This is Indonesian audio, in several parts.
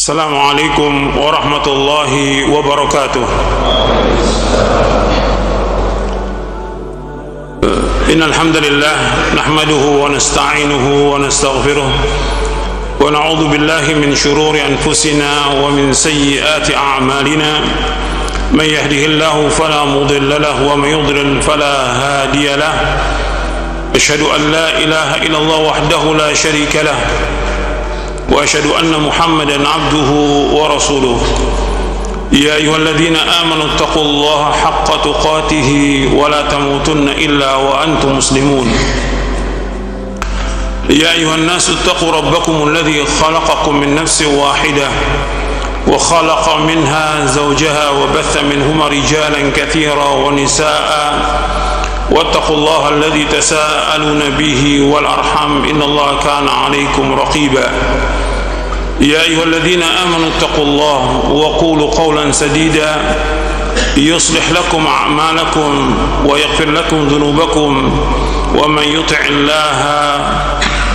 Assalamualaikum warahmatullahi wabarakatuh. Innal hamdalillah nahmaduhu wa nasta'inuhu wa nastaghfiruh wa na'udzu billahi min shururi anfusina wa min sayyiati a'malina. Man yahdihillahu fala mudilla lahu wa man yudlil fala hadiya lahu. Asyhadu an la ilaha illallah wahdahu la syarika lahu وأشهد أن محمدا عبده ورسوله يا أيها الذين آمنوا اتقوا الله حق تقاته ولا تموتن إلا وأنتم مسلمون يا أيها الناس اتقوا ربكم الذي خلقكم من نفس واحدة وخلق منها زوجها وبث منهما رجالا كثيرا ونساء واتقوا الله الذي تساءلون به والأرحام إن الله كان عليكم رقيبا يا أيها الذين آمنوا اتقوا الله وقولوا قولا سديدا يصلح لكم أعمالكم ويغفر لكم ذنوبكم ومن يطع الله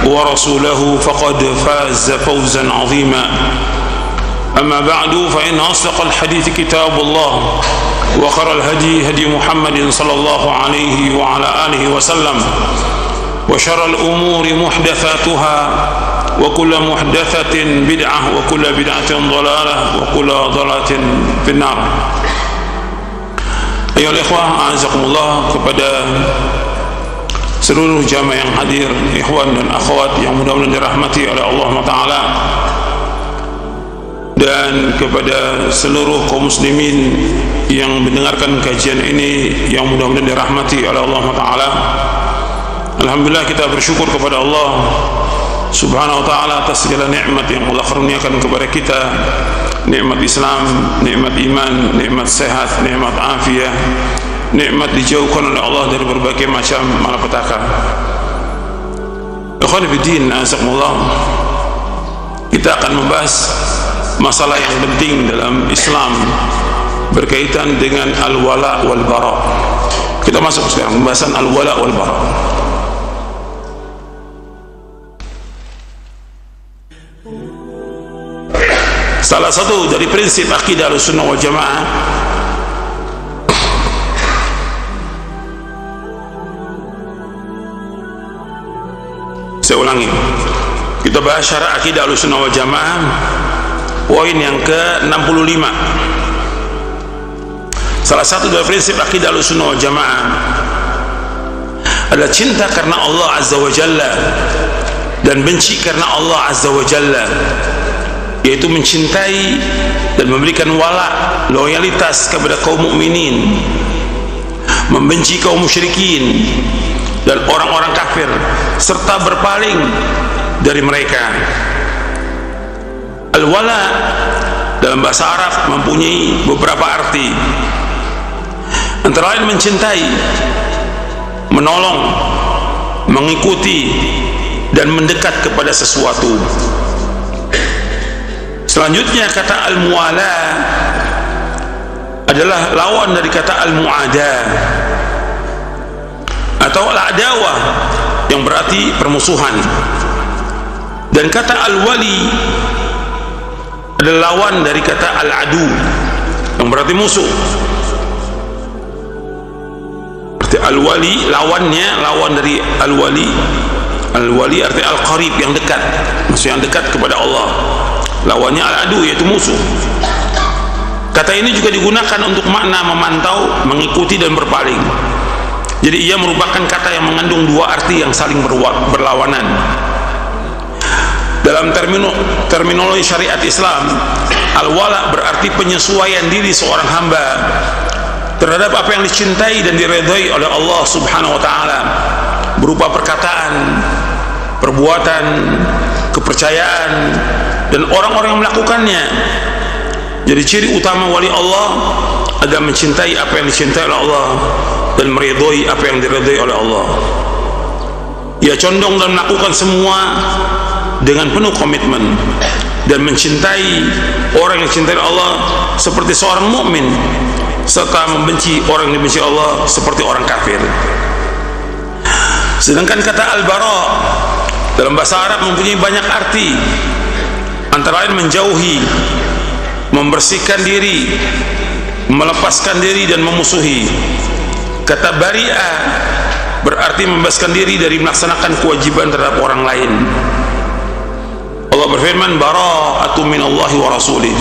ورسوله فقد فاز فوزا عظيما أما بعد فإن أصدق الحديث كتاب الله وخير الهدي هدي محمد صلى الله عليه وعلى آله وسلم وشر الأمور محدثاتها وكل محدثة بدعة وكل بدعة ضلالة وكل ضلالة في النار. Ayolah ikhwah, a'azakumullah, kepada seluruh jamaah yang hadir, ikhwan dan akhwat yang mudah-mudahan dirahmati oleh Allah Ta'ala, dan kepada seluruh kaum muslimin yang mendengarkan kajian ini yang mudah-mudahan dirahmati oleh Allah Ta'ala. Alhamdulillah, kita bersyukur kepada Allah Subhanahu wa ta'ala atas segala nikmat yang Allah karuniakan kepada kita, nikmat Islam, nikmat iman, nikmat sehat, nikmat afiah, nikmat dijauhkan oleh Allah dari berbagai macam malapetaka. Ikhwan fillah, azakumullah, kita akan membahas masalah yang penting dalam Islam berkaitan dengan al-wala wal bara. Kita masuk sekarang pembahasan al-wala wal bara. Salah satu dari prinsip akidah Ahlussunnah wal Jamaah saya ulangi, kita bahas syarat akidah Ahlussunnah wal Jamaah poin yang ke-65. Salah satu dari prinsip akidah Ahlussunnah wal Jamaah adalah cinta karena Allah Azza wa Jalla dan benci karena Allah Azza wa Jalla, yaitu mencintai dan memberikan wala, loyalitas kepada kaum mukminin, membenci kaum musyrikin dan orang-orang kafir, serta berpaling dari mereka. Al-wala dalam bahasa Arab mempunyai beberapa arti, antara lain mencintai, menolong, mengikuti, dan mendekat kepada sesuatu. Selanjutnya, kata al-muwala adalah lawan dari kata al-mu'ada atau al-adawah yang berarti permusuhan, dan kata al-wali adalah lawan dari kata al-adu yang berarti musuh. Berarti al-wali lawannya, lawan dari al-wali. Al-wali arti al-qarib, yang dekat, maksudnya yang dekat kepada Allah. Lawannya al-adu, yaitu musuh. Kata ini juga digunakan untuk makna memantau, mengikuti, dan berpaling. Jadi ia merupakan kata yang mengandung dua arti yang saling berlawanan. Dalam terminologi syariat Islam, al-wala berarti penyesuaian diri seorang hamba terhadap apa yang dicintai dan diridhai oleh Allah Subhanahu wa ta'ala, berupa perkataan, perbuatan, kepercayaan, dan orang-orang yang melakukannya. Jadi ciri utama wali Allah adalah mencintai apa yang dicintai oleh Allah dan meridhai apa yang diridhai oleh Allah. Ia condong dan melakukan semua dengan penuh komitmen dan mencintai orang yang dicintai Allah seperti seorang mukmin, serta membenci orang yang dibenci Allah seperti orang kafir. Sedangkan kata al-bara dalam bahasa Arab mempunyai banyak arti, antara lain menjauhi, membersihkan diri, melepaskan diri dan memusuhi. Kata bari'a berarti membebaskan diri dari melaksanakan kewajiban terhadap orang lain. Allah berfirman, bara'atun minallahi wa rasulih.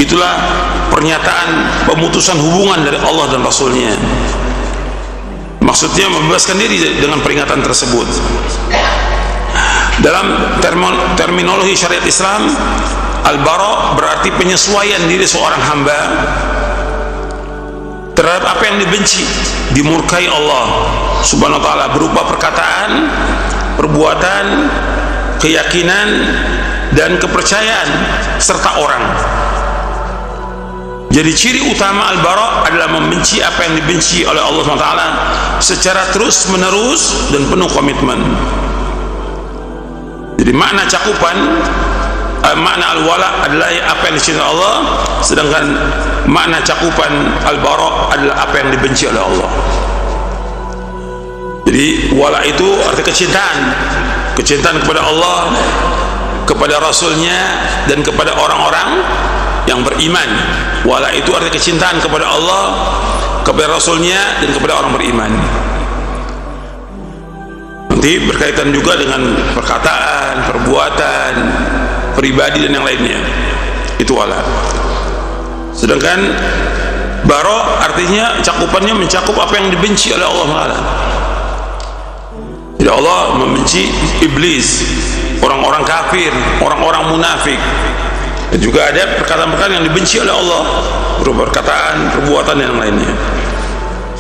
Itulah pernyataan pemutusan hubungan dari Allah dan Rasulnya. Maksudnya membebaskan diri dengan peringatan tersebut. Dalam terminologi syariat Islam, al-bara' berarti penyesuaian diri seorang hamba terhadap apa yang dibenci, dimurkai Allah Subhanahu wa ta'ala, berupa perkataan, perbuatan, keyakinan dan kepercayaan serta orang. Jadi ciri utama al-bara' adalah membenci apa yang dibenci oleh Allah SWT secara terus menerus dan penuh komitmen. Jadi makna cakupan, makna al-wala adalah apa yang dicintai Allah, sedangkan makna cakupan al-bara' adalah apa yang dibenci oleh Allah. Jadi wala itu arti kecintaan, kecintaan kepada Allah, kepada Rasulnya, dan kepada orang-orang yang beriman. Wala itu arti kecintaan kepada Allah, kepada Rasulnya, dan kepada orang beriman. Nanti berkaitan juga dengan perkataan, perbuatan, pribadi dan yang lainnya. Itu wala. Sedangkan bara artinya cakupannya mencakup apa yang dibenci oleh Allah Taala. Jadi Allah membenci iblis, orang-orang kafir, orang-orang munafik. Dan juga ada perkataan-perkataan yang dibenci oleh Allah, berupa perkataan, perbuatan dan yang lainnya.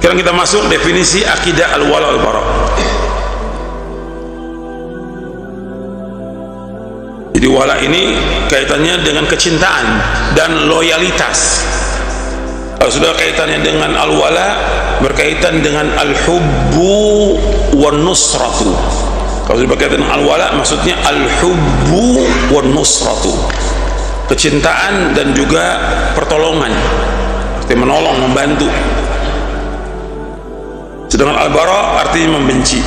Sekarang kita masuk definisi akidah al-wala wal-bara'. Jadi wala ini kaitannya dengan kecintaan dan loyalitas. Kalau sudah kaitannya dengan al-wala, berkaitan dengan al-hubbu wan nusratu. Kalau sudah berkaitan dengan al-wala, maksudnya al-hubbu wan nusratu, kecintaan dan juga pertolongan, artinya menolong, membantu. Sedangkan al-bara' artinya membenci,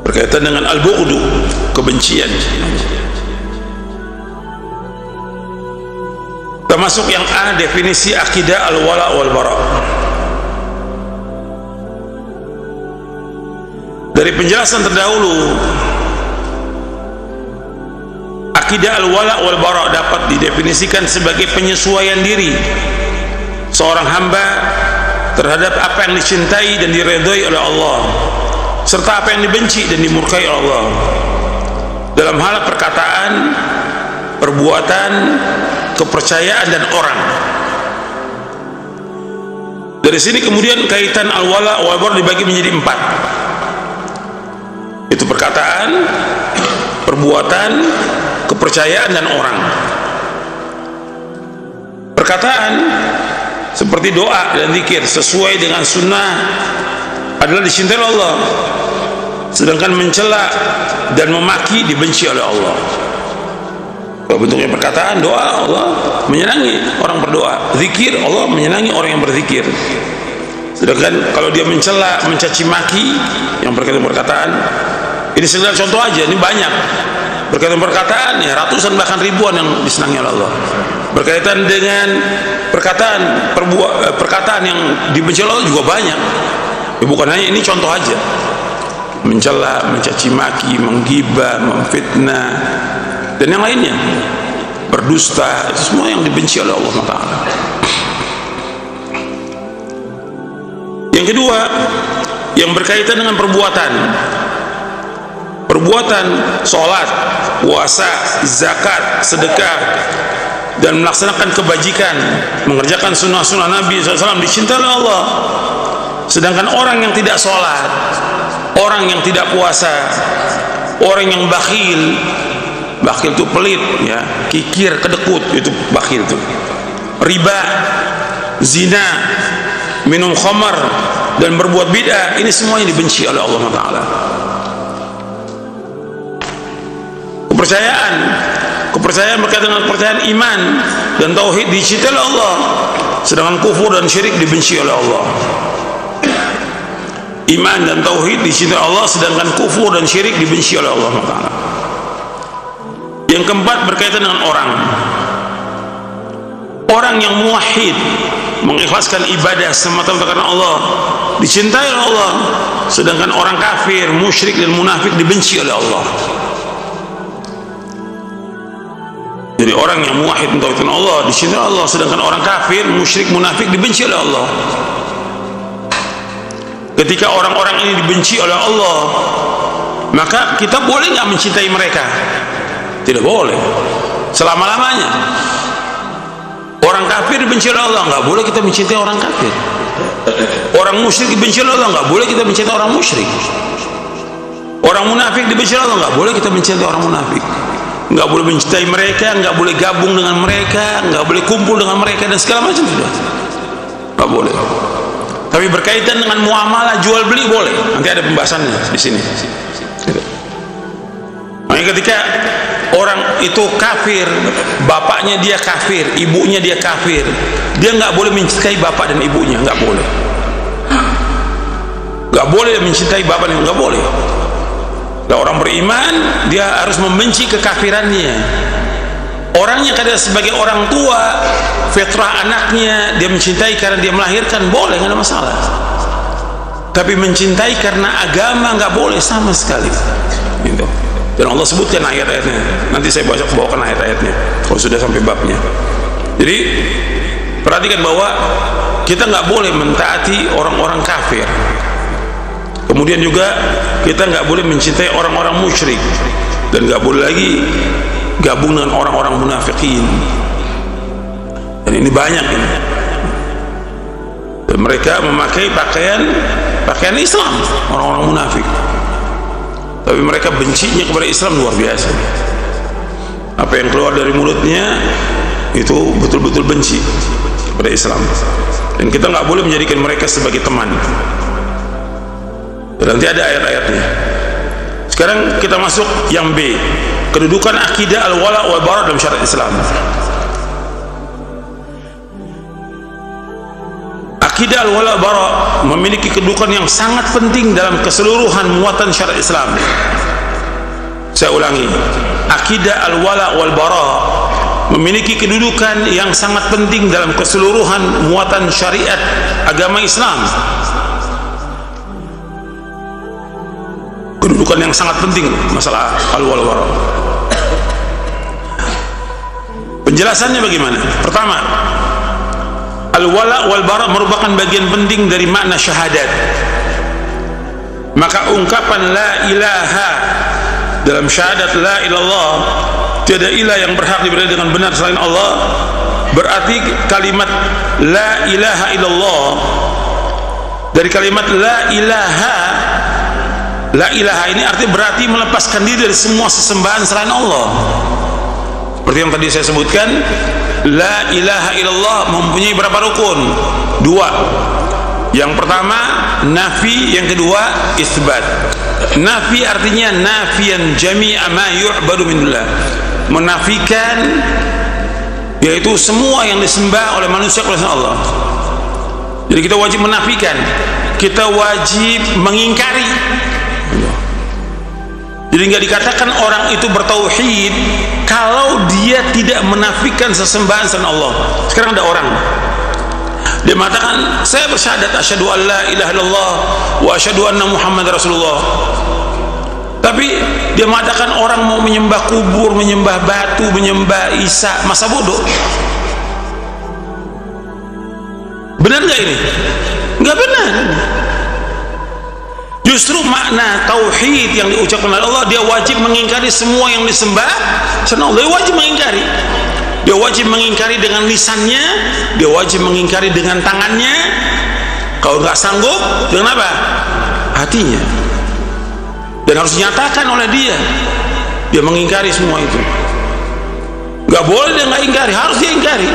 berkaitan dengan al-bughdu, kebencian. Termasuk yang A, definisi akidah al-wala wal-bara'. Dari penjelasan terdahulu, akidah al-wala wal-bara' dapat didefinisikan sebagai penyesuaian diri seorang hamba terhadap apa yang dicintai dan diridhai oleh Allah, serta apa yang dibenci dan dimurkai oleh Allah, dalam hal perkataan, perbuatan, kepercayaan dan orang. Dari sini kemudian kaitan al-wala wal-bara' dibagi menjadi 4. Itu perkataan, perbuatan, kepercayaan dan orang. Perkataan seperti doa dan zikir sesuai dengan sunnah adalah dicintai oleh Allah, sedangkan mencela dan memaki dibenci oleh Allah. Kalau bentuknya perkataan, doa, Allah menyenangi orang berdoa. Zikir, Allah menyenangi orang yang berzikir. Sedangkan kalau dia mencela, mencaci maki, yang berkaitan perkataan, ini sekedar contoh aja, ini banyak. Berkaitan perkataan, ya ratusan bahkan ribuan yang disenangi oleh Allah. Berkaitan dengan perkataan, perkataan yang dibenci oleh Allah juga banyak. Ya, bukan hanya ini, contoh aja. Mencela, mencaci maki, menggibah, memfitnah, dan yang lainnya, berdusta, itu semua yang dibenci oleh Allah Taala. Yang kedua, yang berkaitan dengan perbuatan, sholat, puasa, zakat, sedekah, dan melaksanakan kebajikan, mengerjakan sunnah-sunnah Nabi SAW dicintai oleh Allah. Sedangkan orang yang tidak sholat, orang yang tidak puasa, orang yang bakhil itu pelit, ya, kikir, kedekut, itu bakhil itu. Riba, zina, minum khamar, dan berbuat bid'ah, ini semuanya dibenci oleh Allah Taala. Kepercayaan berkaitan dengan kepercayaan iman dan tauhid dicintai oleh Allah, sedangkan kufur dan syirik dibenci oleh Allah. Iman dan tauhid dicintai Allah, sedangkan kufur dan syirik dibenci oleh Allah Taala. Yang keempat berkaitan dengan orang. Orang yang muwahhid, mengikhlaskan ibadah semata-mata karena Allah, dicintai oleh Allah, sedangkan orang kafir, musyrik dan munafik dibenci oleh Allah. Jadi orang yang muwahhid mentauhidkan Allah dicintai Allah, sedangkan orang kafir, musyrik, munafik dibenci oleh Allah. Ketika orang-orang ini dibenci oleh Allah, maka kita boleh nggak mencintai mereka? Tidak boleh selama-lamanya. Orang kafir dibenci oleh Allah, nggak boleh kita mencintai orang kafir. Orang musyrik dibenci oleh Allah, nggak boleh kita mencintai orang musyrik. Orang munafik dibenci oleh Allah, nggak boleh kita mencintai orang munafik. Nggak boleh mencintai mereka, nggak boleh gabung dengan mereka, nggak boleh kumpul dengan mereka dan segala macam, sudah nggak boleh. Tapi berkaitan dengan muamalah jual beli boleh. Nanti ada pembahasannya di sini. Makanya ketika orang itu kafir, bapaknya dia kafir, ibunya dia kafir, dia nggak boleh mencintai bapak dan ibunya, nggak boleh. Nggak boleh mencintai bapak dan nggak boleh. Nah, orang beriman dia harus membenci kekafirannya. Orangnya kadang sebagai orang tua, fitrah anaknya dia mencintai karena dia melahirkan, boleh, nggak ada masalah. Tapi mencintai karena agama nggak boleh sama sekali. Gitu. Dan Allah sebutkan ayat-ayatnya. Nanti saya bawakan ayat-ayatnya kalau sudah sampai babnya. Jadi perhatikan bahwa kita nggak boleh mentaati orang-orang kafir. Kemudian juga kita nggak boleh mencintai orang-orang musyrik, dan nggak boleh lagi gabung dengan orang-orang munafikin. Dan ini banyak ini. Dan mereka memakai pakaian Islam, orang-orang munafik. Tapi mereka bencinya kepada Islam luar biasa. Apa yang keluar dari mulutnya itu betul-betul benci kepada Islam. Dan kita nggak boleh menjadikan mereka sebagai teman. Dan nanti ada ayat-ayatnya. Sekarang kita masuk yang B, kedudukan akidah al-wala wal bara dalam syariat Islam. Akidah al-wala wal bara memiliki kedudukan yang sangat penting dalam keseluruhan muatan syariat Islam. Saya ulangi, akidah al-wala wal bara memiliki kedudukan yang sangat penting dalam keseluruhan muatan syariat agama Islam. Kedudukan yang sangat penting masalah al-wala wal bara. Penjelasannya bagaimana? Pertama, al-wala wal bara merupakan bagian penting dari makna syahadat. Maka ungkapan la ilaha dalam syahadat la ilallah, tiada ilah yang berhak diibadahi dengan benar selain Allah, berarti kalimat la ilaha illallah dari kalimat la ilaha ini artinya berarti melepaskan diri dari semua sesembahan selain Allah. Seperti yang tadi saya sebutkan, la ilaha illallah mempunyai berapa rukun? Dua. Yang pertama nafi, yang kedua isbat. Nafi artinya nafian jami'a ma yu'badu min dullah, menafikan yaitu semua yang disembah oleh manusia kepada Allah. Jadi kita wajib menafikan, kita wajib mengingkari. Jadi nggak dikatakan orang itu bertauhid kalau dia tidak menafikan sesembahan selain Allah. Sekarang ada orang dia mengatakan saya bersyahadat asyhadu an la ilaha illallah wa asyhadu anna Muhammad Rasulullah, tapi dia mengatakan orang mau menyembah kubur, menyembah batu, menyembah Isa, masa bodoh. Benar nggak ini? Nggak benar. Justru makna tauhid yang diucapkan oleh Allah, dia wajib mengingkari semua yang disembah selain Allah. Dia wajib mengingkari. Dia wajib mengingkari dengan lisannya, dia wajib mengingkari dengan tangannya. Kalau nggak sanggup, dengan apa? Hatinya. Dan harus dinyatakan oleh dia. Dia mengingkari semua itu. Nggak boleh dia nggak ingkari, harus dia ingkari.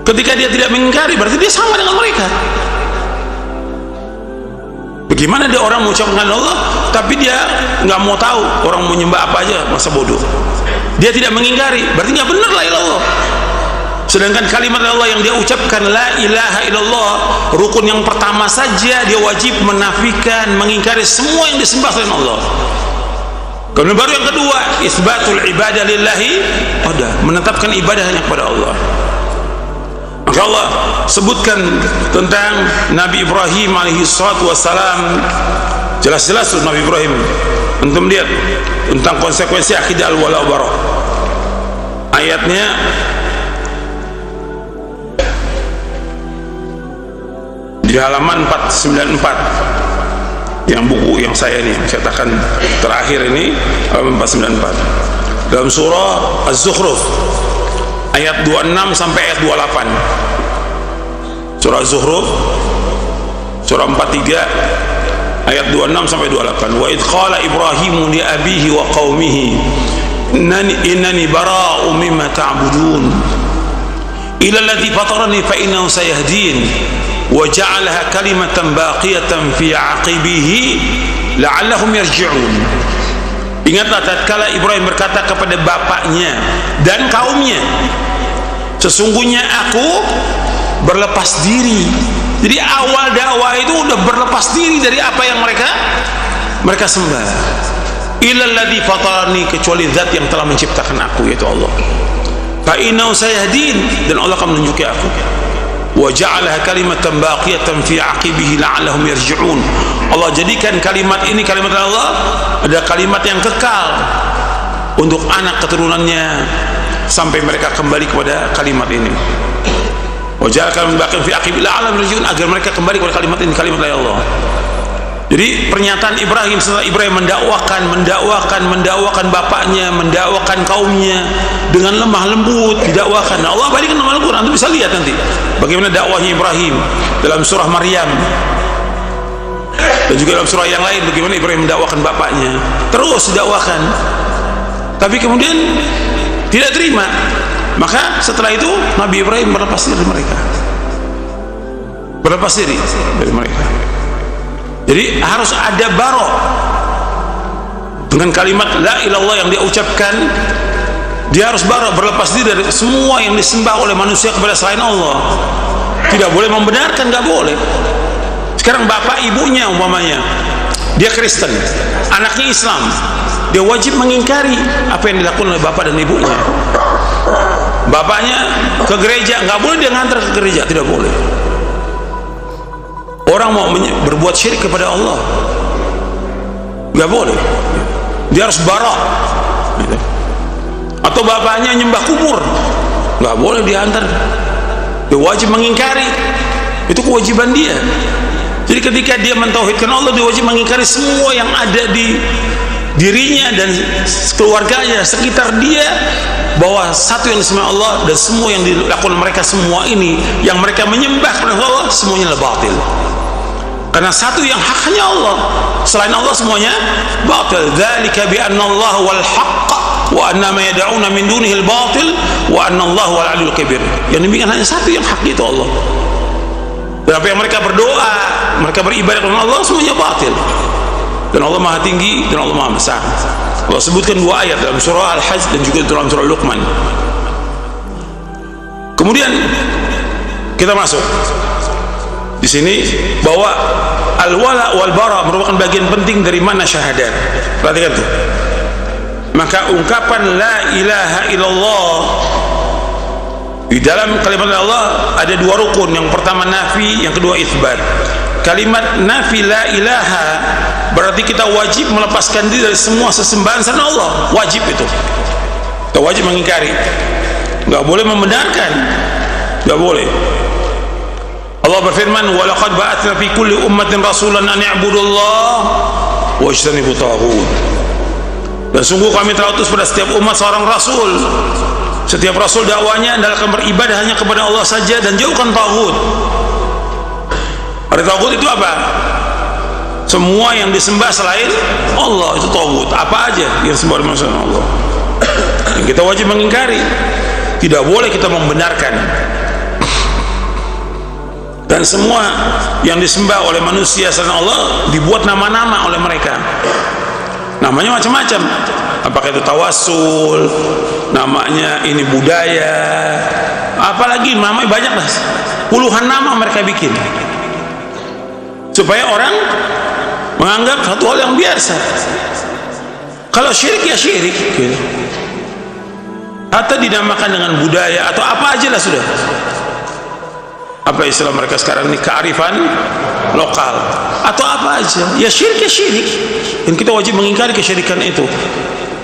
Ketika dia tidak mengingkari, berarti dia sama dengan mereka. Bagaimana dia orang mengucapkan Allah, tapi dia nggak mau tahu orang menyembah apa aja, masa bodoh. Dia tidak mengingkari, berarti nggak benar la ilallah. Sedangkan kalimat Allah yang dia ucapkan la ilaha illallah, rukun yang pertama saja dia wajib menafikan, mengingkari semua yang disembah selain Allah. Kemudian baru yang kedua, isbatul ibadah lillahi, menetapkan ibadah hanya kepada Allah. Maka Allah sebutkan tentang Nabi Ibrahim alaihi salatu wassalam, jelas-jelas Nabi Ibrahim, antum lihat tentang konsekuensi akidah al-wala wa bara. Ayatnya di halaman 494 yang buku yang saya ini cetakan terakhir ini, halaman 494 dalam surah Az-Zukhruf ayat 26 sampai ayat 28. Surah Az-Zukhruf surah 43 ayat 26 sampai 28. Wa idh qala Ibrahimu li abihi wa qaumihi innani bara'u mimma ta'budun ila alladhi fatarani fa innahu sayahdin wa ja'alaha kalimatan baqiyatan fi 'aqibihi la'allahum yarji'un. Ingatlah tatkala Ibrahim berkata kepada bapaknya dan kaumnya, sesungguhnya aku berlepas diri. Jadi awal dakwah itu udah berlepas diri dari apa yang mereka sembah. Ilal ladzi fatarani, kecuali zat yang telah menciptakan aku, yaitu Allah. Fa innahu sayahdin, dan Allah akan menunjuki aku. Wa ja'alaha kalimatan baqiyatan fi 'aqibihi la'allahum yarji'un. Allah jadikan kalimat ini, kalimat Allah, ada kalimat yang kekal untuk anak keturunannya sampai mereka kembali kepada kalimat ini. Wa ja'alaha kalimatan baqiyatan fi 'aqibihi la'allahum yarji'un, agar mereka kembali kepada kalimat ini, kalimat Allah. Jadi pernyataan Ibrahim setelah Ibrahim mendakwakan bapaknya, mendakwakan kaumnya dengan lemah lembut, didakwakan. Nah, Allah balikan dalam Al-Quran, Anda bisa lihat nanti bagaimana dakwahnya Ibrahim dalam surah Maryam, dan juga dalam surah yang lain bagaimana Ibrahim mendakwakan bapaknya, terus didakwakan. Tapi kemudian tidak terima, maka setelah itu Nabi Ibrahim berlepas diri dari mereka, berlepas diri dari mereka. Jadi harus ada barok dengan kalimat la ilallah yang dia ucapkan. Dia harus barok, berlepas diri dari semua yang disembah oleh manusia kepada selain Allah. Tidak boleh membenarkan, nggak boleh. Sekarang bapak ibunya umpamanya dia Kristen, anaknya Islam, dia wajib mengingkari apa yang dilakukan oleh bapak dan ibunya. Bapaknya ke gereja, nggak boleh dia ngantar ke gereja, tidak boleh. Orang mau berbuat syirik kepada Allah, nggak boleh, dia harus barok. Atau bapaknya nyembah kubur, nggak boleh diantar, dia wajib mengingkari, itu kewajiban dia. Jadi ketika dia mentauhidkan Allah, dia wajib mengingkari semua yang ada di dirinya dan keluarganya, sekitar dia, bahwa satu yang disembah Allah dan semua yang dilakukan mereka semua ini, yang mereka menyembah kepada Allah, semuanya adalah batil. Karena satu yang haknya Allah, selain Allah semuanya batil. Dzalika bi anna Allah wal haqq wa anna ma yad'una min dunihi al batil wa anna Allah wal aliyyul kabir. Yang demikian hanya satu yang hak, itu Allah. Dan apa yang mereka berdoa, mereka beribadah kepada Allah, semuanya batil. Dan Allah Maha Tinggi dan Allah Maha Besar. Allah sebutkan dua ayat dalam surah Al-Hajj dan juga dalam surah Luqman. Kemudian kita masuk di sini bahwa al-wala wal bara merupakan bagian penting dari mana syahadat. Perhatikan tuh. Maka ungkapan la ilaha illallah di dalam kalimat Allah ada dua rukun. Yang pertama nafi, yang kedua itsbat. Kalimat nafi la ilaha berarti kita wajib melepaskan diri dari semua sesembahan selain Allah. Wajib itu. Kita wajib mengingkari. Enggak boleh membenarkan. Enggak boleh. Allah berfirman, "Wa laqad ba'atsna fi kulli ummatin rasulan an i'budullaha wajtanibu taghut." Dan sungguh kami telah utus pada setiap umat seorang rasul. Setiap rasul dakwanya adalah beribadah hanya kepada Allah saja dan jauhkan taghut. Ada taghut itu apa? Semua yang disembah selain Allah itu taghut. Apa aja yang disembah selain Allah, yang kita wajib mengingkari. Tidak boleh kita membenarkan. Dan semua yang disembah oleh manusia selain Allah dibuat nama-nama oleh mereka. Namanya macam-macam. Apakah itu tawassul, namanya ini budaya, apalagi namanya banyak lah, puluhan nama mereka bikin supaya orang menganggap satu hal yang biasa. Kalau syirik ya syirik gitu. Atau dinamakan dengan budaya atau apa aja lah sudah. Apa istilah mereka sekarang ini, kearifan lokal atau apa aja, ya syirik ya syirik, dan kita wajib mengingkari kesyirikan itu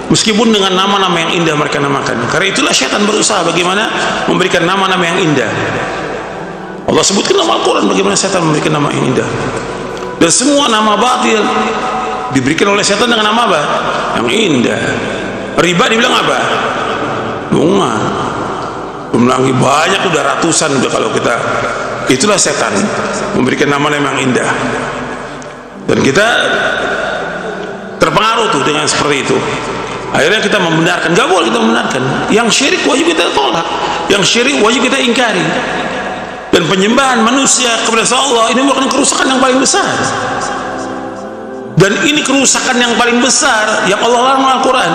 meskipun dengan nama-nama yang indah mereka namakan. Karena itulah syaitan berusaha bagaimana memberikan nama-nama yang indah. Allah sebutkan dalam Al-Quran bagaimana syaitan memberikan nama yang indah, dan semua nama batil diberikan oleh syaitan dengan nama apa? Yang indah. Riba dibilang apa? Bunga. Belum lagi banyak, udah ratusan udah kalau kita. Itulah setan memberikan nama-nama yang indah, dan kita terpengaruh tuh dengan seperti itu. Akhirnya kita membenarkan. Gak boleh kita membenarkan. Yang syirik wajib kita tolak, yang syirik wajib kita ingkari. Dan penyembahan manusia kepada Allah ini merupakan kerusakan yang paling besar, dan ini kerusakan yang paling besar yang Allah larang dalam Al-Quran.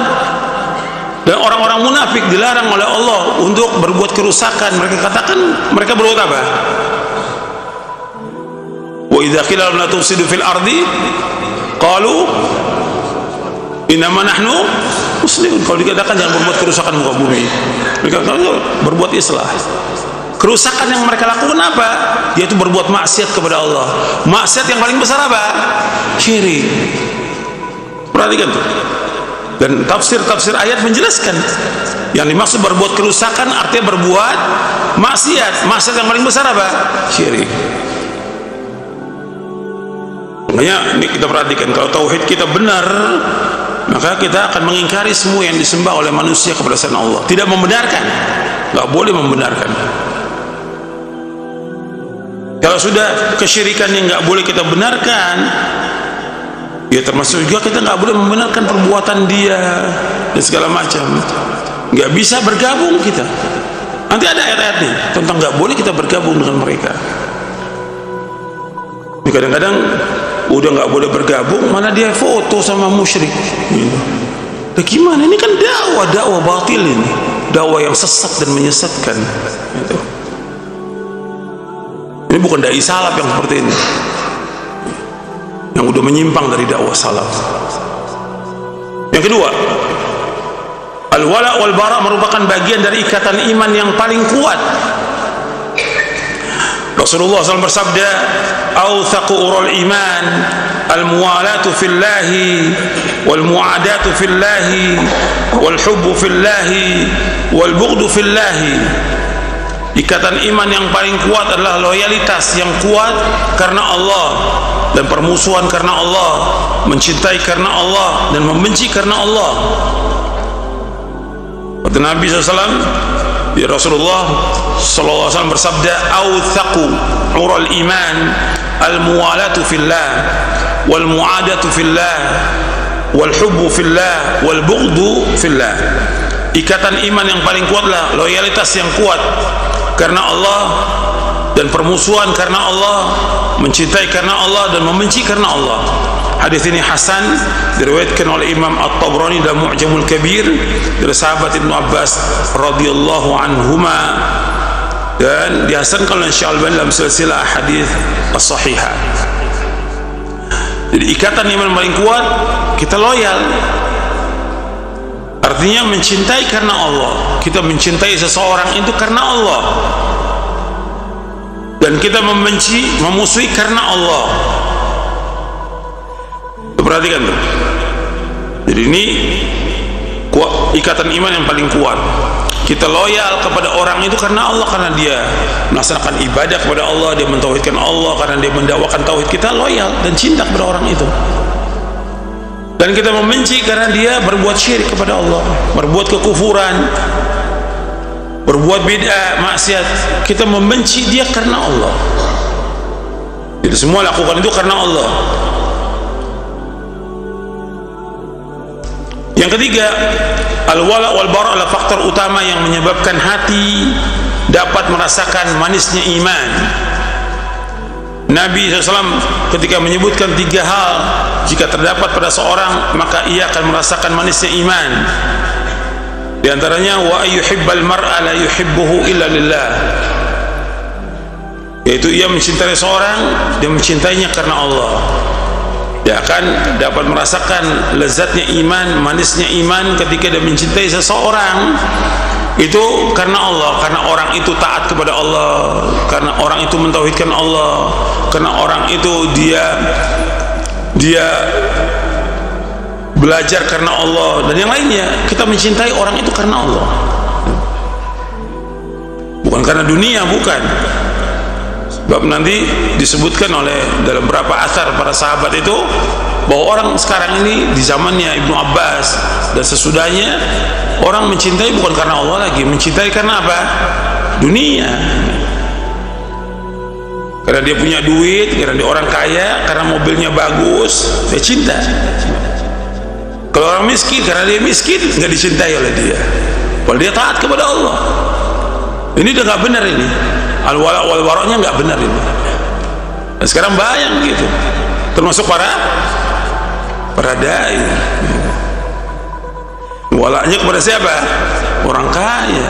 Dan orang-orang munafik dilarang oleh Allah untuk berbuat kerusakan. Mereka katakan, mereka berbuat apa? Wa idza qila lahum la tufsidu fil ardi qalu innama nahnu muslimun. Kalau dikatakan jangan berbuat kerusakan muka bumi, mereka katakan berbuat islah. Kerusakan yang mereka lakukan apa? Yaitu berbuat maksiat kepada Allah. Maksiat yang paling besar apa? Syirik. Perhatikan tuh. Dan tafsir-tafsir ayat menjelaskan yang dimaksud berbuat kerusakan artinya berbuat maksiat. Maksiat yang paling besar apa? Syirik. Makanya ini kita perhatikan, kalau tauhid kita benar, maka kita akan mengingkari semua yang disembah oleh manusia kepada selain Allah. Tidak membenarkan, nggak boleh membenarkan. Kalau sudah kesyirikan yang nggak boleh kita benarkan, ya termasuk juga kita nggak boleh membenarkan perbuatan dia dan segala macam. Nggak bisa bergabung kita. Nanti ada ayat-ayatnya tentang nggak boleh kita bergabung dengan mereka. Kadang-kadang udah nggak boleh bergabung, mana dia foto sama musyrik. Nah, gimana? Ini kan dakwah batil ini, dakwah yang sesat dan menyesatkan. Ini bukan dai salaf yang seperti ini, yang udah menyimpang dari dakwah salaf. Yang kedua, al-wala wal bara merupakan bagian dari ikatan iman yang paling kuat. Rasulullah SAW bersabda, "Awthaqu urul iman al-muwalatu fillahi wal mu'adatu fillahi wal hubbu fillahi wal bughdu fillahi." Ikatan iman yang paling kuat adalah loyalitas yang kuat karena Allah, dan permusuhan karena Allah, mencintai karena Allah dan membenci karena Allah. Kata Nabi SAW, ya Rasulullah SAW bersabda, "Awthaqu urul iman al-muwalatu fillah wal mu'adatu fillah wal hubbu fillah wal bughdu fillah." Ikatan iman yang paling kuat adalah loyalitas yang kuat karena Allah, dan permusuhan karena Allah, mencintai karena Allah dan membenci karena Allah. Hadis ini hasan, diriwayatkan oleh Imam At-Tabrani dalam Mu'jamul Kabir dari sahabat Ibnu Abbas radhiyallahu anhuma, dan dihasankan oleh Syekh Al-Albani dalam silsilah hadis as-sahihah. Jadi ikatan iman paling kuat, kita loyal. Artinya mencintai karena Allah. Kita mencintai seseorang itu karena Allah, dan kita membenci, memusuhi karena Allah. Perhatikan tuh. Jadi ini ikatan iman yang paling kuat. Kita loyal kepada orang itu karena Allah, karena dia melaksanakan ibadah kepada Allah, dia mentauhidkan Allah, karena dia mendakwakan tauhid, kita loyal dan cinta kepada orang itu. Dan kita membenci karena dia berbuat syirik kepada Allah, berbuat kekufuran, berbuat bid'ah, maksiat. Kita membenci dia karena Allah. Jadi semua lakukan itu karena Allah. Yang ketiga, al-wala wal bara adalah faktor utama yang menyebabkan hati dapat merasakan manisnya iman. Nabi SAW ketika menyebutkan 3 hal jika terdapat pada seorang, maka ia akan merasakan manisnya iman. Di Di antaranya wa ayyuhibbal mar'a la yuhibbuhu illa lillah, yaitu ia mencintai seorang, dia mencintainya karena Allah. Dia akan dapat merasakan lezatnya iman, manisnya iman ketika dia mencintai seseorang itu karena Allah, karena orang itu taat kepada Allah, karena orang itu mentauhidkan Allah, karena orang itu dia belajar karena Allah, dan yang lainnya. Kita mencintai orang itu karena Allah, bukan karena dunia, bukan. Sebab nanti disebutkan oleh dalam beberapa asar para sahabat itu bahwa orang sekarang ini di zamannya Ibnu Abbas dan sesudahnya, orang mencintai bukan karena Allah lagi, mencintai karena apa? Dunia. Karena dia punya duit, karena dia orang kaya, karena mobilnya bagus, dia cinta. Kalau orang miskin, karena dia miskin, nggak dicintai oleh dia. Kalau dia taat kepada Allah, ini udah nggak benar ini. Al-wala wal baroknya nggak benar ini. Dan sekarang bayang gitu, termasuk para dai. Walaknya kepada siapa? Orang kaya.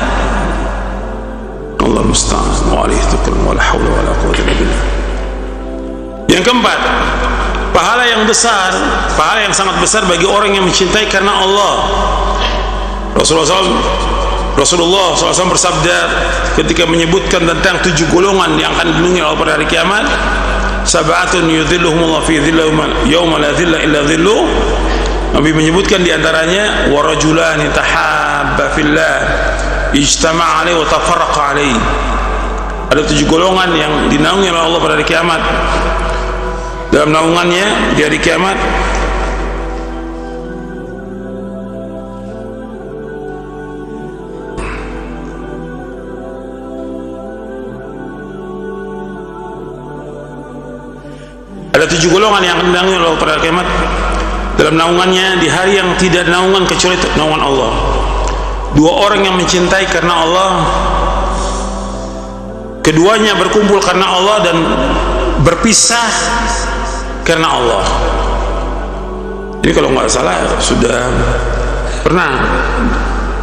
Allah musta'an. Wa alaihi tuqul wa la haula wa la quwwata illa billah. Yang keempat, pahala yang besar, pahala yang sangat besar bagi orang yang mencintai karena Allah. Rasulullah SAW bersabda ketika menyebutkan tentang 7 golongan yang akan dilindungi Allah pada hari kiamat, sab'atun yudhilluhumullah fi dhillihi yauma la dhilla illa dhilluh. Nabi menyebutkan diantaranya wa rajulani tahabba fillah ijtama'a alaihi wa tafarraqa alaihi. Ada 7 golongan yang dinaungi oleh Allah pada hari kiamat. Dalam naungannya di hari kiamat ada 7 golongan yang akan dinaungi oleh Allah pada hari kiamat. Dalam naungannya di hari yang tidak naungan kecuali naungan Allah. 2 orang yang mencintai karena Allah, keduanya berkumpul karena Allah dan berpisah karena Allah. Ini kalau nggak salah sudah pernah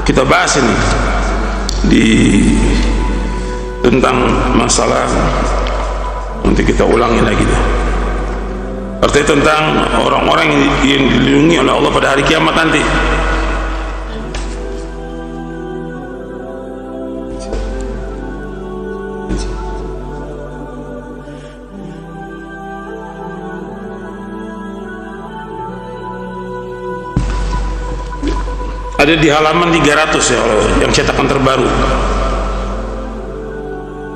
kita bahas ini di tentang masalah, nanti kita ulangi lagi deh. Artinya tentang orang-orang yang dilindungi oleh Allah pada hari kiamat nanti. Ada di halaman 300 ya, yang cetakan terbaru,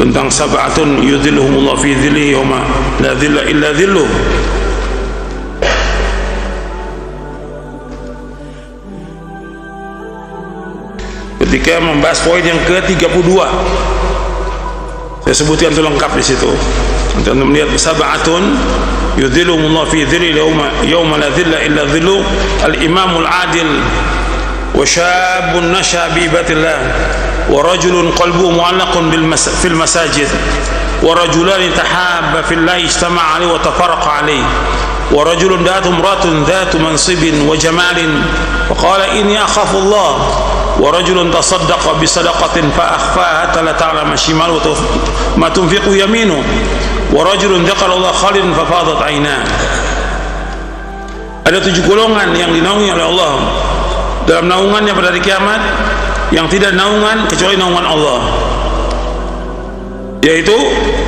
tentang sab'atun yudhilluhumullah fi dhillihi yauma la dhilla illa dhilluh. Ketika membahas poin yang ke-32, saya sebutkan itu lengkap di situ. Untuk melihat sab'atun yudhilluhumullah fi dhillihi yauma la dhilla illa dhilluh, al-imamul adil wa syabun nasha bi ibatillah wa rajulun qalbuhu mu'allaqun fil masajid wa rajulani tahabba fillahi ijtama'a alaihi wa tafarraqa alaihi wa rajulun da'atu imratun dhatu mansibin wa jamalin wa qala inni akhafu Allah wa rajulun tasaddaqa bi sadaqatin fa akhfaha hatta la ta'lama shimaluhu ma tunfiqu yaminuhu wa rajulun dzakara Allah khalidan fa fadat 'ainah. Ada 7 golongan yang dinaungi oleh Allah dalam naungannya pada hari kiamat, yang tidak naungan kecuali naungan Allah. Yaitu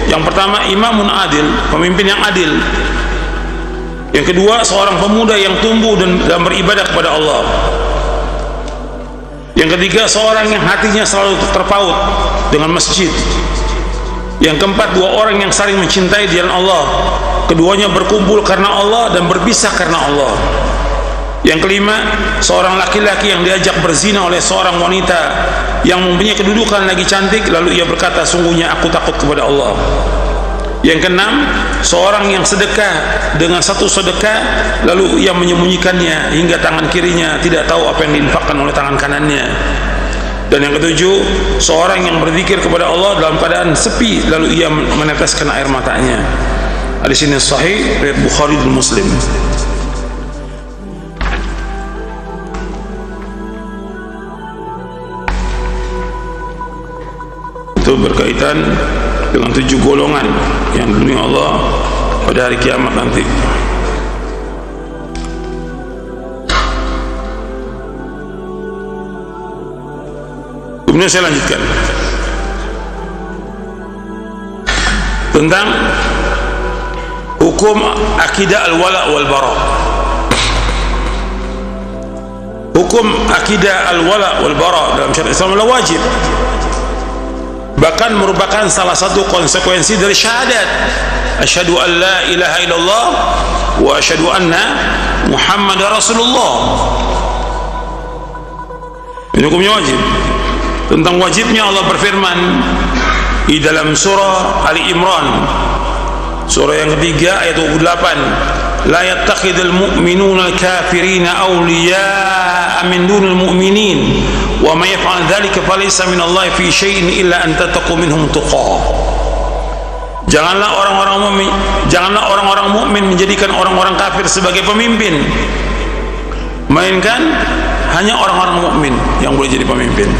yang pertama imamun adil, pemimpin yang adil. Yang kedua seorang pemuda yang tumbuh dan beribadah kepada Allah. Yang ketiga seorang yang hatinya selalu terpaut dengan masjid. Yang keempat 2 orang yang saling mencintai di jalan Allah, keduanya berkumpul karena Allah dan berpisah karena Allah. Yang kelima seorang laki-laki yang diajak berzina oleh seorang wanita yang mempunyai kedudukan lagi cantik, lalu ia berkata sungguhnya aku takut kepada Allah. Yang keenam seorang yang sedekah dengan satu sedekah lalu ia menyembunyikannya hingga tangan kirinya tidak tahu apa yang diinfakkan oleh tangan kanannya. Dan yang ketujuh seorang yang berzikir kepada Allah dalam keadaan sepi lalu ia meneteskan air matanya. Hadis ini sahih riwayat Bukhari dan Muslim. Itu berkaitan dengan 7 golongan yang dilindungi Allah pada hari kiamat nanti. Kemudian saya lanjutkan tentang hukum akidah al-wala wal bara. Hukum akidah al-wala wal bara dalam syariat Islam adalah wajib, bahkan merupakan salah satu konsekuensi dari syahadat asyhadu an la ilaha illallah wa asyhadu anna muhammadar rasulullah. Ini hukumnya wajib. Tentang wajibnya Allah berfirman di dalam surah Ali Imran, surah yang ketiga ayat 28, la yattakhidul mu'minuna al-kafirina awliya'a min dunil mu'minin wa may yaf'al dzalika falaysa minallahi fi syai'in illa an tattaqu minhum tuqah. Janganlah orang-orang mukmin menjadikan orang-orang kafir sebagai pemimpin, melainkan hanya orang-orang mukmin yang boleh jadi pemimpin.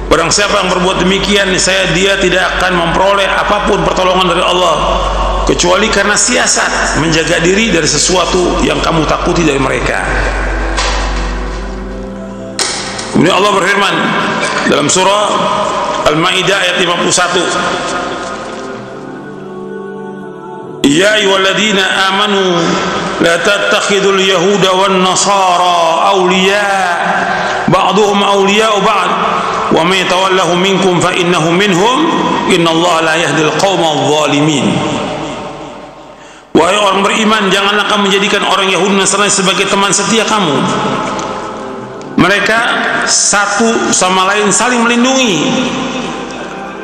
Barang siapa yang berbuat demikian, dia tidak akan memperoleh apapun pertolongan dari Allah kecuali karena siasat menjaga diri dari sesuatu yang kamu takuti dari mereka. Kemudian Allah berfirman dalam surah Al-Maidah ayat 51, ya ayyuhalladzina amanu la tattakhidul yahuda wan nasara awliya ba'duhum awliya'u ba'd wa may tawallahu minkum fa innahu minhum innallaha la yahdil qaumadh dhalimin. Wahai orang beriman, janganlah kamu menjadikan orang Yahudi Nasrani sebagai teman setia kamu. Mereka satu sama lain saling melindungi.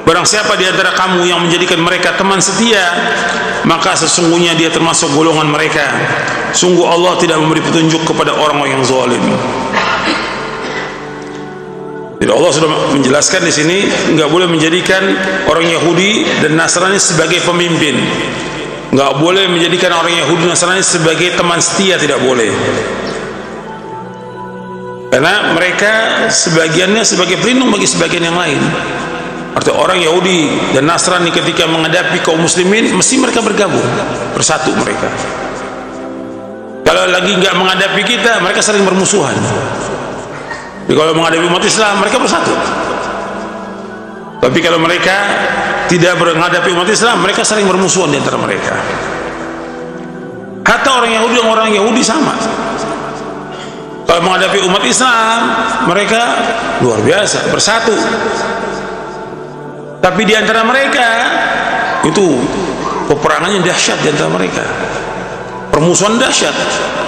Barang siapa di antara kamu yang menjadikan mereka teman setia, maka sesungguhnya dia termasuk golongan mereka. Sungguh Allah tidak memberi petunjuk kepada orang-orang yang zalim. Jadi Allah sudah menjelaskan di sini nggak boleh menjadikan orang Yahudi dan Nasrani sebagai pemimpin, nggak boleh menjadikan orang Yahudi dan Nasrani sebagai teman setia, tidak boleh, karena mereka sebagiannya sebagai pelindung bagi sebagian yang lain. Artinya orang Yahudi dan Nasrani ketika menghadapi kaum muslimin mesti mereka bergabung, bersatu mereka. Kalau lagi nggak menghadapi kita, mereka sering bermusuhan. Jadi kalau menghadapi umat Islam, mereka bersatu. Tapi kalau mereka tidak menghadapi umat Islam, mereka sering bermusuhan di antara mereka. Hatta orang Yahudi dan orang Yahudi sama. Kalau menghadapi umat Islam, mereka luar biasa, bersatu. Tapi di antara mereka itu peperangannya dahsyat di antara mereka. Permusuhan dahsyat.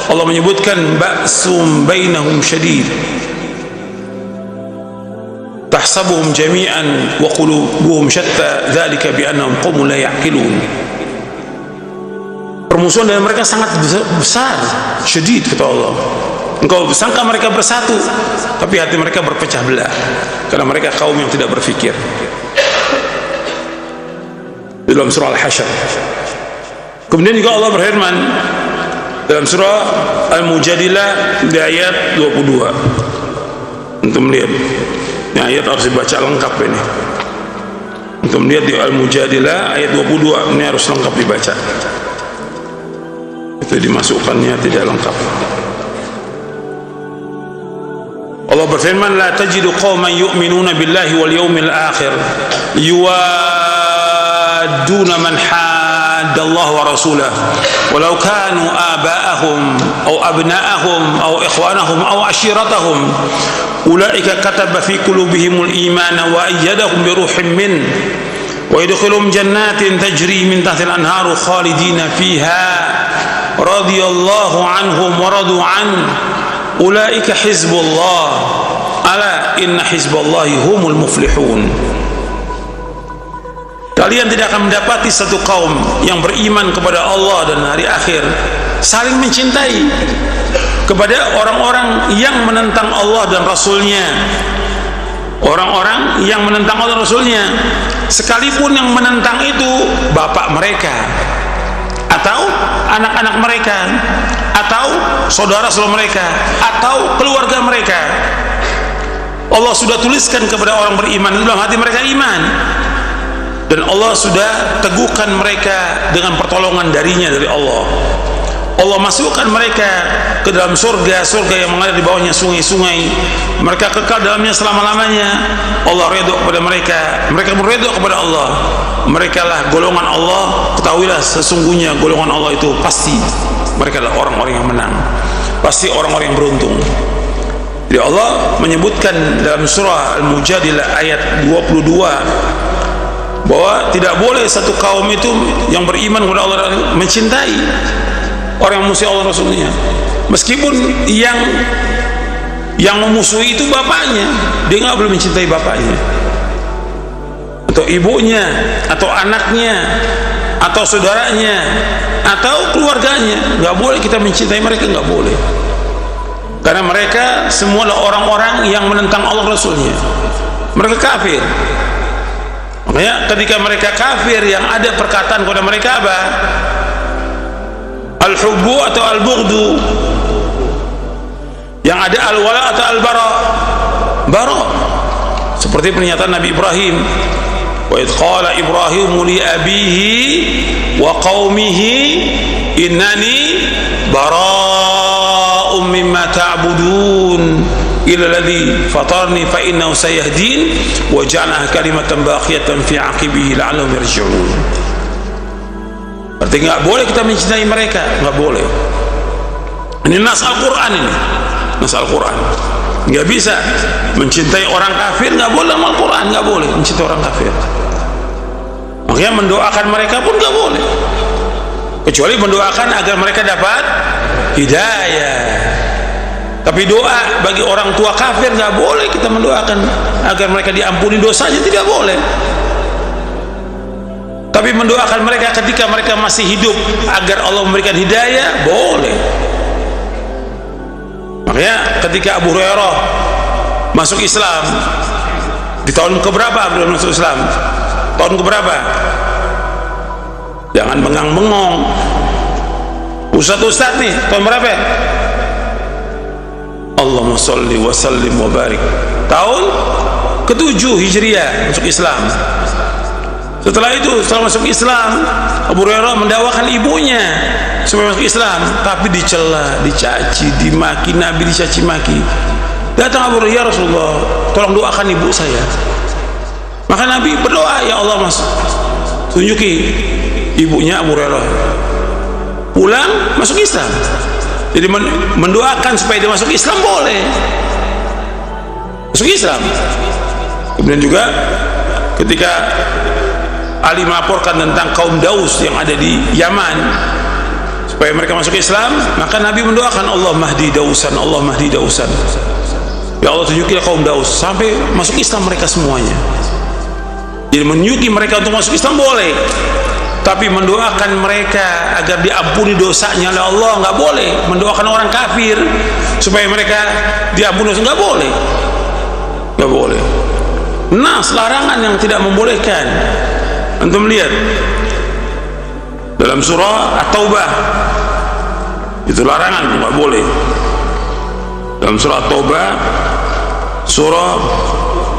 Allah menyebutkan ba'sum bainahum syadid. Tahsabuhum jami'an wa qulubuhum syatta dzalika bi annahum qaumun la ya'qilun. Permusuhan dari mereka sangat besar, syadid kata Allah. Engkau sangka mereka bersatu, tapi hati mereka berpecah belah karena mereka kaum yang tidak berfikir. Dalam surah Al-Hasyr. Kemudian juga Allah berfirman dalam surah Al-Mujadilah di ayat 22. Untuk melihat ini ayat harus dibaca lengkap ini. Untuk melihat di Al-Mujadilah ayat 22 ini harus lengkap dibaca. Itu dimasukkannya tidak lengkap. Allah berfirman, la tajidu qauman yu'minuna billahi wal yawmil akhir yuwadduna man hadda Allah wa rasulahu walau kanu aba'ahum aw abna'ahum aw ikhwanahum aw ashiratahum ulaika kataba fi qulubihimul imana wa ayyadahum bi ruhin min wa yadkhuluhum jannatin tajri min tahtiha al-anharu khalidina fiha radhiyallahu anhum wa radu an ulaika hizbullah ala inna hizballahi humul muflihun. Kalian tidak akan mendapati satu kaum yang beriman kepada Allah dan hari akhir saling mencintai kepada orang-orang yang menentang Allah dan Rasulnya. Orang-orang yang menentang Allah dan Rasulnya, sekalipun yang menentang itu bapak mereka atau anak-anak mereka atau saudara-saudara mereka atau keluarga mereka. Allah sudah tuliskan kepada orang beriman dalam hati mereka iman, dan Allah sudah teguhkan mereka dengan pertolongan darinya, dari Allah. Allah masukkan mereka ke dalam surga yang mengalir di bawahnya sungai-sungai, mereka kekal dalamnya selama-lamanya. Allah redha kepada mereka, mereka meredha kepada Allah, mereka lah golongan Allah. Ketahuilah sesungguhnya golongan Allah itu pasti mereka adalah orang-orang yang menang, pasti orang-orang yang beruntung. Jadi Allah menyebutkan dalam surah Al-Mujadilah ayat 22 bahwa tidak boleh satu kaum itu yang beriman kepada Allah mencintai orang yang musuhi Allah Rasulnya, meskipun yang memusuhi itu bapaknya, dia nggak boleh mencintai bapaknya atau ibunya atau anaknya atau saudaranya atau keluarganya. Nggak boleh kita mencintai mereka, nggak boleh, karena mereka semua adalah orang-orang yang menentang Allah Rasulnya, mereka kafir. Makanya ketika mereka kafir, yang ada perkataan kepada mereka apa? Al-hubbu atau al-bughdu, yang ada al-wala atau al-bara. Seperti pernyataan Nabi Ibrahim, wa idh qala Ibrahimu li abihi wa qaumihi innani bara'um mimma ta'budun illa alladhi fatarni fa innahu sayahdin wa ja'alaha kalimatan baqiyatan fi 'aqibihi la'allahum yarji'un. Berarti nggak boleh kita mencintai mereka, nggak boleh. Ini nas Al-Quran, ini nas Al-Quran. Nggak bisa mencintai orang kafir, nggak boleh. Al-Quran nggak boleh mencintai orang kafir. Makanya mendoakan mereka pun nggak boleh, kecuali mendoakan agar mereka dapat hidayah. Tapi doa bagi orang tua kafir nggak boleh kita mendoakan agar mereka diampuni dosanya, tidak boleh. Tapi mendoakan mereka ketika mereka masih hidup agar Allah memberikan hidayah, boleh. Makanya ketika Abu Hurairah masuk Islam di tahun keberapa beliau masuk Islam? Tahun keberapa? Jangan bengang-bengong. Ustaz nih, tahun berapa? Allahumma sholli wa sallim wa barik. Tahun ke-7 Hijriah masuk Islam. Setelah itu, setelah masuk Islam, Abu Hurairah mendakwakan ibunya supaya masuk Islam, tapi dicela, dicaci, dimaki, Nabi dicaci maki. Datang Abu Hurairah, ya Rasulullah, tolong doakan ibu saya. Maka Nabi berdoa, ya Allah, Mas, tunjuki ibunya Abu Hurairah pulang masuk Islam. Jadi mendoakan supaya dia masuk Islam boleh, masuk Islam. Kemudian juga ketika Ali melaporkan tentang kaum Daus yang ada di Yaman supaya mereka masuk Islam, maka Nabi mendoakan, Allah mahdi Dausan, Allah mahdi Dausan, ya Allah tunjukilah kaum Daus sampai masuk Islam mereka semuanya. Jadi menunjuki mereka untuk masuk Islam boleh, tapi mendoakan mereka agar diampuni dosanya oleh Allah nggak boleh. Mendoakan orang kafir supaya mereka diampuni dosa nggak boleh, nggak boleh. Nas larangan yang tidak membolehkan. Antum lihat dalam surah At-Taubah, itu larangan, nggak boleh. Dalam surah At-Taubah, surah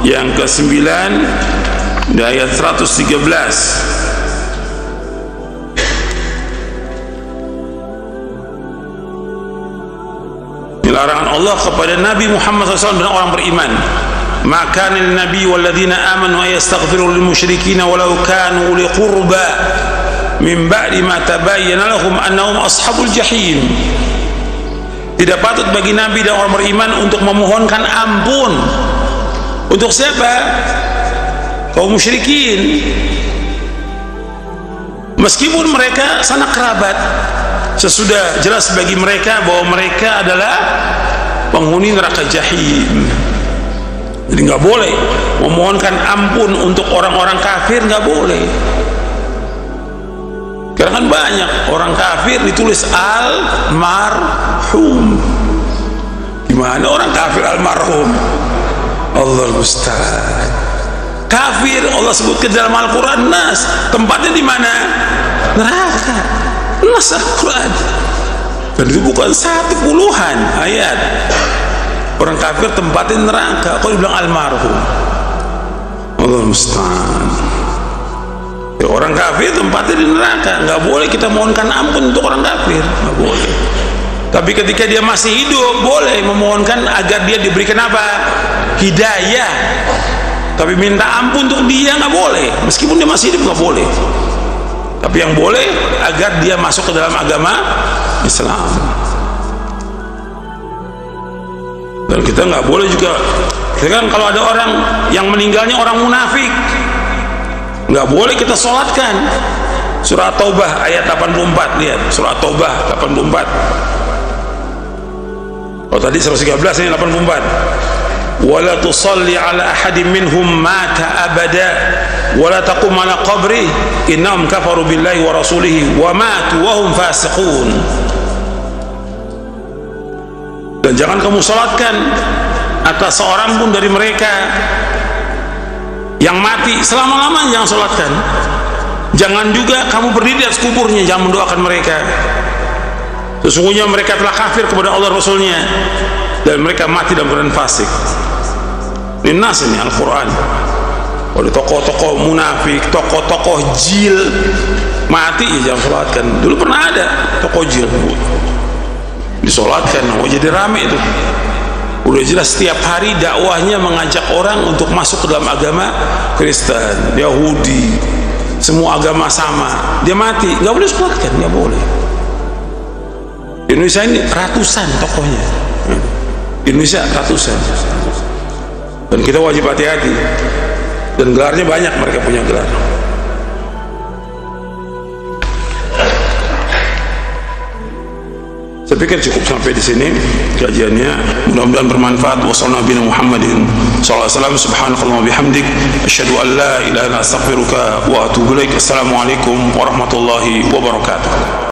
yang ke-9 di ayat 113, larangan Allah kepada Nabi Muhammad SAW dan orang beriman. Maka Nabi walladzina amanu yastaghfiru lil musyrikin walau kanu uli qurba min ba'di ma tabayyana lahum annahum ashabul jahim. Tidak patut bagi Nabi dan orang beriman untuk memohonkan ampun. Untuk siapa? Kaum musyrikin, meskipun mereka sanak kerabat, sesudah jelas bagi mereka bahwa mereka adalah penghuni neraka jahim. Jadi nggak boleh memohonkan ampun untuk orang-orang kafir, nggak boleh. Karena kan banyak orang kafir ditulis almarhum. Gimana orang kafir almarhum? Allah musta'an. Kafir Allah sebutkan dalam Al-Quran nas, tempatnya di mana? Neraka. Nas Al-Quran. Dan itu bukan 1 puluhan ayat. Orang kafir tempatnya neraka, kok dibilang almarhum? Allah musta'an. Ya, orang kafir tempatnya di neraka, nggak boleh kita mohonkan ampun untuk orang kafir, nggak boleh. Tapi ketika dia masih hidup, boleh memohonkan agar dia diberikan apa? Hidayah. Tapi minta ampun untuk dia nggak boleh, meskipun dia masih hidup nggak boleh. Tapi yang boleh agar dia masuk ke dalam agama Islam. Dan kita nggak boleh juga, kan kalau ada orang yang meninggalnya orang munafik, nggak boleh kita sholatkan. Surah Taubah ayat 84, lihat surah Taubah 84. Oh tadi 113, ini 84. Wala tusalli ala ahadin minhum mata abada wala taqum ala qabri innahum kafaru billahi wa rasulihi wa matu wa hum fasiqun. Dan jangan kamu salatkan atas seorang pun dari mereka yang mati, selama-lamanya jangan salatkan. Jangan juga kamu berdiri di atas kuburnya, jangan mendoakan mereka. Sesungguhnya mereka telah kafir kepada Allah Rasulnya dan mereka mati dalam keadaan fasik. Ini nas, ini Al-Quran. Kalau tokoh-tokoh munafik, tokoh-tokoh jil mati, ya jangan sholatkan. Dulu pernah ada tokoh jil disolatkan, oh jadi rame itu. Udah jelas setiap hari dakwahnya mengajak orang untuk masuk ke dalam agama Kristen, Yahudi, semua agama sama. Dia mati, nggak boleh sholatkan, nggak boleh. Di Indonesia ini ratusan tokohnya, di Indonesia ratusan. Dan kita wajib hati-hati. Dan gelarnya banyak, mereka punya gelar. Saya pikir cukup sampai di sini kajiannya. Mudah-mudahan bermanfaat. Wassalamualaikum warahmatullahi wabarakatuh. Subhanakallah wa bihamdik asyhadu an la ilaha illa anta astaghfiruka wa atubu ilaik. Assalamualaikum warahmatullahi wabarakatuh.